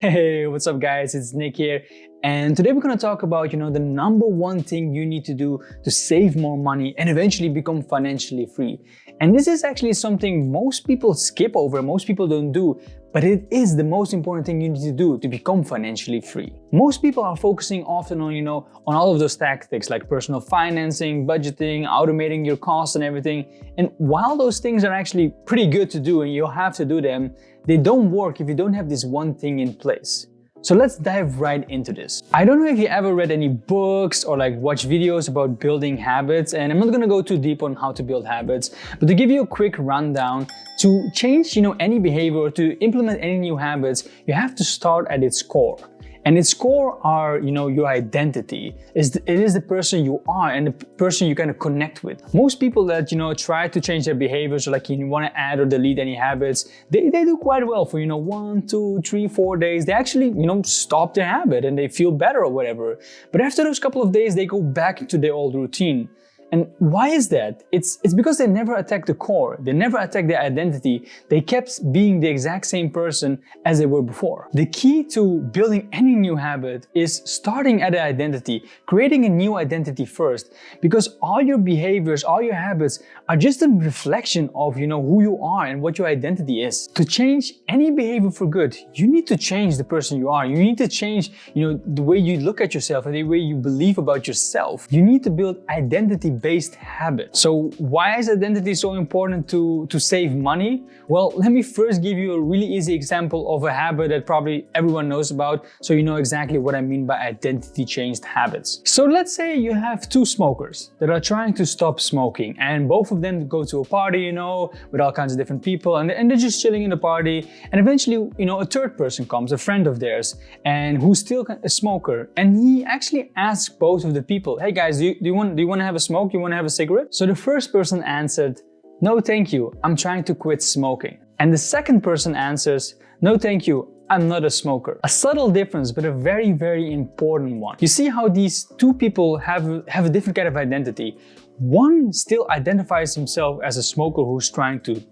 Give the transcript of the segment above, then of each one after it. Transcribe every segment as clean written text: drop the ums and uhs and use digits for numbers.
Hey, what's up guys? It's Nick here. And today we're going to talk about, the number one thing you need to do to save more money and eventually become financially free. And this is actually something most people skip over, most people don't do, but it is the most important thing you need to do to become financially free. Most people are focusing often on, on all of those tactics like personal financing, budgeting, automating your costs and everything. And while those things are actually pretty good to do and you'll have to do them, they don't work if you don't have this one thing in place. So let's dive right into this. I don't know if you ever read any books or watch videos about building habits, and I'm not gonna go too deep on how to build habits, but to give you a quick rundown, to change any behavior or to implement any new habits, you have to start at its core. And its core are, your identity. It is the person you are and the person you kind of connect with. Most people that, try to change their behaviors or you want to add or delete any habits, they do quite well for, 1, 2, 3, 4 days. They actually, stop their habit and they feel better or whatever. But after those couple of days, they go back into their old routine. And why is that? It's because they never attacked the core. They never attacked their identity. They kept being the exact same person as they were before. The key to building any new habit is starting at the identity, creating a new identity first, because all your behaviors, all your habits are just a reflection of, who you are and what your identity is. To change any behavior for good, you need to change the person you are. You need to change, the way you look at yourself and the way you believe about yourself. You need to build identity-based habits. So why is identity so important to save money? Well, let me first give you a really easy example of a habit that probably everyone knows about, so you know exactly what I mean by identity-changed habits. So let's say you have two smokers that are trying to stop smoking, and both of them go to a party, with all kinds of different people, and they're just chilling in the party, and eventually, a third person comes, a friend of theirs, and who's still a smoker, and he actually asks both of the people, hey guys, do you want to have a smoke? You want to have a cigarette? So the first person answered, no thank you, I'm trying to quit smoking. And the second person answers, no thank you, I'm not a smoker. A subtle difference, but a very, very important one. You see how these two people have a different kind of identity. One still identifies himself as a smoker who's trying to,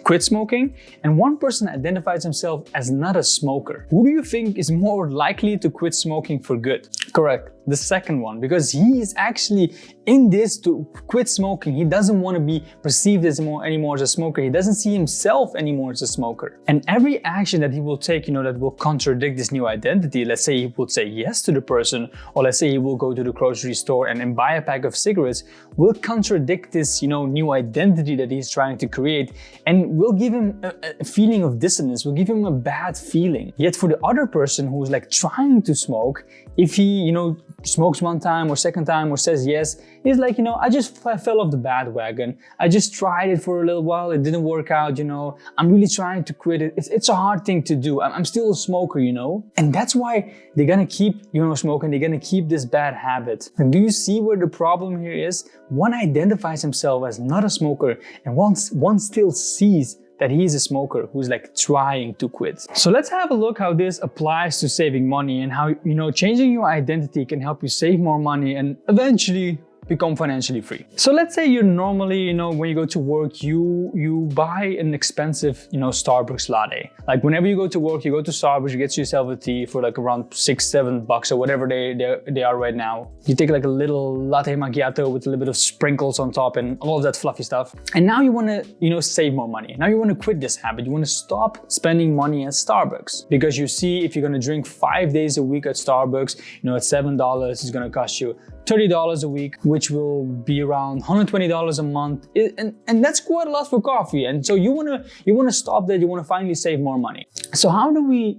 quit smoking, and one person identifies himself as not a smoker. Who do you think is more likely to quit smoking for good? Correct, the second one, because he is actually in this to quit smoking. He doesn't want to be perceived anymore as a smoker. He doesn't see himself anymore as a smoker. And every action that he will take, that will contradict this new identity, let's say he would say yes to the person, or let's say he will go to the grocery store and buy a pack of cigarettes, will contradict this, new identity that he's trying to create, and will give him a feeling of dissonance, will give him a bad feeling. Yet for the other person who's trying to smoke, if he, smokes one time or second time or says yes, he's like, I just fell off the bandwagon. I just tried it for a little while. It didn't work out, I'm really trying to quit it. It's a hard thing to do. I'm still a smoker, And that's why they're gonna keep, smoking. They're gonna keep this bad habit. And do you see where the problem here is? One identifies himself as not a smoker, and one still sees that he's a smoker who's trying to quit. So let's have a look how this applies to saving money and how, changing your identity can help you save more money and eventually become financially free. So let's say you're normally, when you go to work, you buy an expensive, Starbucks latte. Whenever you go to work, you go to Starbucks, you get yourself a tea for around $6-7 or whatever they are right now. You take a little latte macchiato with a little bit of sprinkles on top and all of that fluffy stuff. And now you want to, save more money. Now you want to quit this habit. You want to stop spending money at Starbucks, because you see if you're going to drink 5 days a week at Starbucks, at $7, it's going to cost you $30 a week, which will be around $120 a month, and that's quite a lot for coffee. And so you wanna stop that. You wanna finally save more money. So how do we,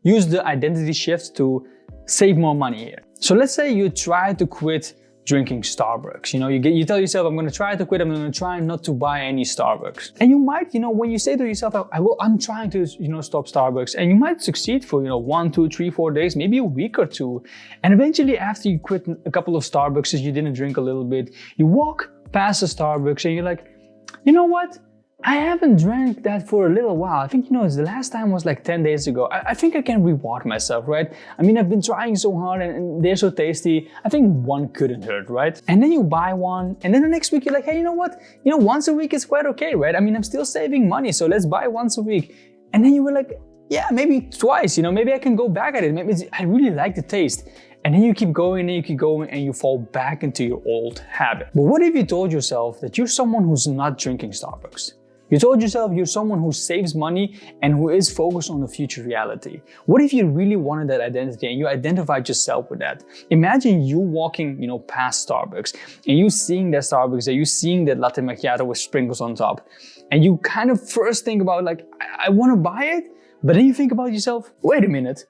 use the identity shift to save more money here? So let's say you try to quit drinking Starbucks. You tell yourself, I'm going to try to quit. I'm going to try not to buy any Starbucks. And you might, when you say to yourself, I'm trying to, stop Starbucks, and you might succeed for, 1, 2, 3, 4 days, maybe a week or two. And eventually after you quit a couple of Starbucks, you didn't drink a little bit, you walk past a Starbucks and you're like, you know what? I haven't drank that for a little while. I think, the last time was 10 days ago. I think I can reward myself, right? I mean, I've been trying so hard and they're so tasty. I think one couldn't hurt, right? And then you buy one, and then the next week you're like, hey, you know what? Once a week is quite okay, right? I mean, I'm still saving money, so let's buy once a week. And then you were like, yeah, maybe twice, maybe I can go back at it. Maybe I really like the taste. And then you keep going and you keep going and you fall back into your old habit. But what if you told yourself that you're someone who's not drinking Starbucks? You told yourself you're someone who saves money and who is focused on the future reality. What if you really wanted that identity and you identified yourself with that? Imagine you walking, past Starbucks and you seeing that Starbucks, and you seeing that latte macchiato with sprinkles on top. And you kind of first think about like, I want to buy it. But then you think about yourself, wait a minute.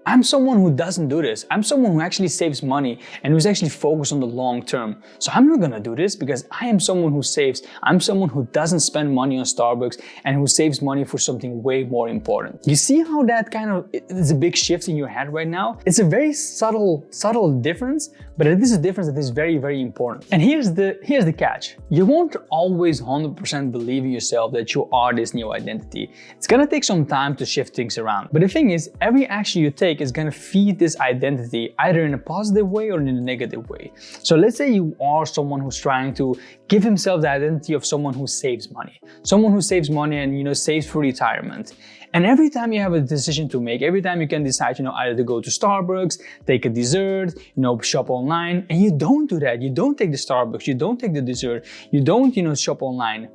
I'm someone who doesn't do this. I'm someone who actually saves money and who's actually focused on the long term. So I'm not gonna do this because I am someone who saves. I'm someone who doesn't spend money on Starbucks and who saves money for something way more important. You see how that kind of is a big shift in your head right now? It's a very subtle difference, but it is a difference that is very, very important. And here's the catch. You won't always 100% believe in yourself that you are this new identity. It's gonna take some time to shift things around. But the thing is, every action you take is going to feed this identity either in a positive way or in a negative way. So let's say you are someone who's trying to give himself the identity of someone who saves money. Someone who saves money and saves for retirement. And every time you have a decision to make, every time you can decide, either to go to Starbucks, take a dessert, shop online, and you don't do that. You don't take the Starbucks, you don't take the dessert, you don't, shop online.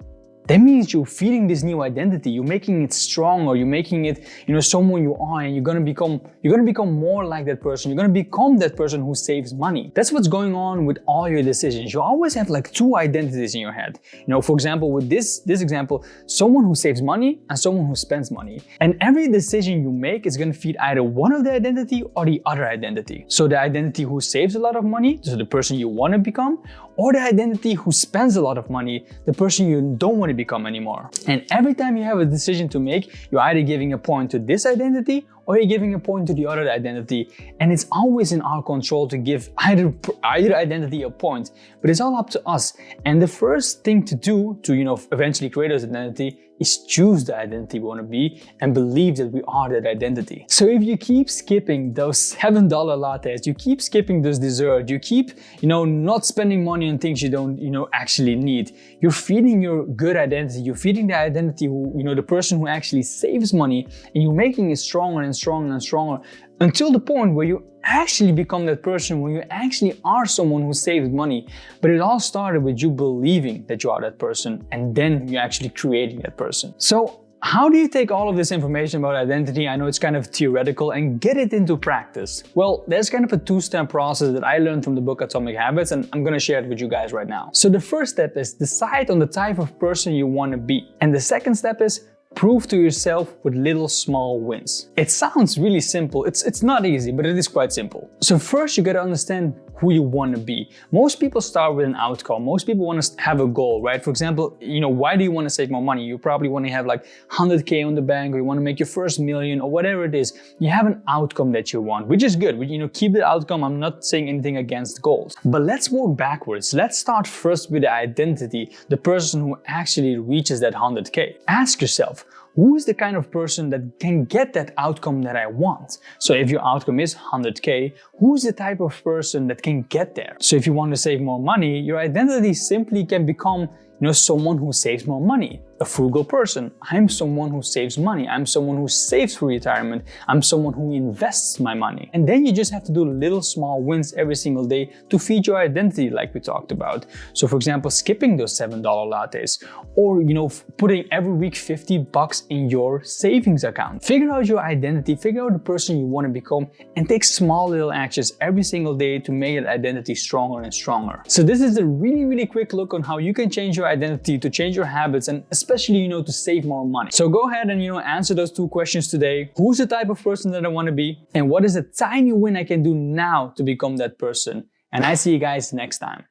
That means you're feeding this new identity. You're making it stronger. You're making it, someone you are, and you're gonna become more like that person. You're gonna become that person who saves money. That's what's going on with all your decisions. You always have like two identities in your head. For example, with this example, someone who saves money and someone who spends money. And every decision you make is gonna feed either one of the identity or the other identity. So the identity who saves a lot of money, so the person you wanna become, or the identity who spends a lot of money, the person you don't want to become anymore. And every time you have a decision to make, you're either giving a point to this identity or you're giving a point to the other identity. And it's always in our control to give either identity a point, but it's all up to us. And the first thing to do to, eventually create this identity is choose the identity we want to be and believe that we are that identity. So if you keep skipping those $7 lattes, you keep skipping those desserts, you keep, not spending money on things you don't, actually need, you're feeding your good identity, you're feeding the identity who, the person who actually saves money, and you're making it stronger and stronger and stronger until the point where you actually become that person, where you actually are someone who saves money. But it all started with you believing that you are that person, and then you're actually creating that person. So how do you take all of this information about identity? I know it's kind of theoretical, and get it into practice. Well, there's kind of a two-step process that I learned from the book Atomic Habits, and I'm gonna share it with you guys right now. So the first step is decide on the type of person you want to be. And the second step is prove to yourself with little small wins. It sounds really simple. It's not easy, but it is quite simple. So first you gotta understand who you want to be. Most people start with an outcome. Most people want to have a goal, right? For example, why do you want to save more money? You probably want to have like 100K on the bank, or you want to make your first million, or whatever it is. You have an outcome that you want, which is good. Keep the outcome. I'm not saying anything against goals. But let's work backwards. Let's start first with the identity, the person who actually reaches that 100K. Ask yourself, who is the kind of person that can get that outcome that I want? So if your outcome is 100K, who's the type of person that can get there? So if you want to save more money, your identity simply can become, someone who saves more money. A frugal person. I'm someone who saves money. I'm someone who saves for retirement. I'm someone who invests my money. And then you just have to do little small wins every single day to feed your identity, like we talked about. So for example, skipping those $7 lattes, or putting every week $50 in your savings account. Figure out your identity, figure out the person you want to become, and take small little actions every single day to make that identity stronger and stronger. So this is a really, really quick look on how you can change your identity, to change your habits, and especially, to save more money. So go ahead and, answer those two questions today. Who's the type of person that I want to be? And what is a tiny win I can do now to become that person? And I see you guys next time.